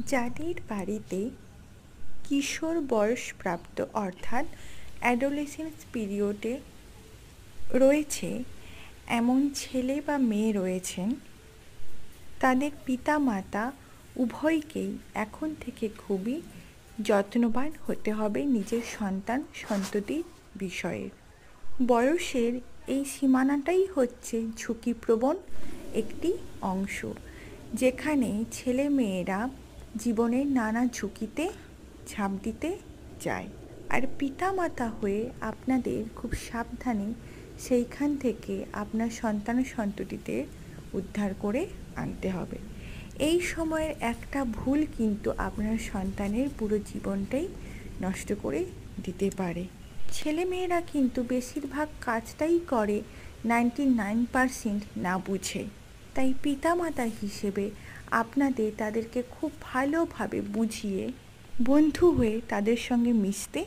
যাদের বাড়িতে কিশোর বয়সপ্রাপ্ত অর্থাৎ অ্যাডোলেসেন্স পিরিয়ডে রয়েছে এমন ছেলে বা মেয়ে রয়েছেন, তাদের পিতামাতা উভয়কেই এখন থেকে খুবই যত্নবান হতে হবে নিজের সন্তান সন্ততির বিষয়ে। বয়সের এই সীমানাটাই হচ্ছে ঝুঁকিপ্রবণ একটি অংশ, যেখানে ছেলে মেয়েরা জীবনের নানা ঝুঁকিতে ঝাঁপ দিতে যায়। আর পিতামাতা হয়ে আপনাদের খুব সাবধানে সেইখান থেকে আপনার সন্তান সন্ততিদের উদ্ধার করে আনতে হবে। এই সময়ের একটা ভুল কিন্তু আপনার সন্তানের পুরো জীবনটাই নষ্ট করে দিতে পারে। ছেলেমেয়েরা কিন্তু বেশিরভাগ কাজটাই করে 99% না বুঝে। তাই পিতামাতা হিসেবে আপনাদের তাদেরকে খুব ভালোভাবে বুঝিয়ে বন্ধু হয়ে তাদের সঙ্গে মিশতে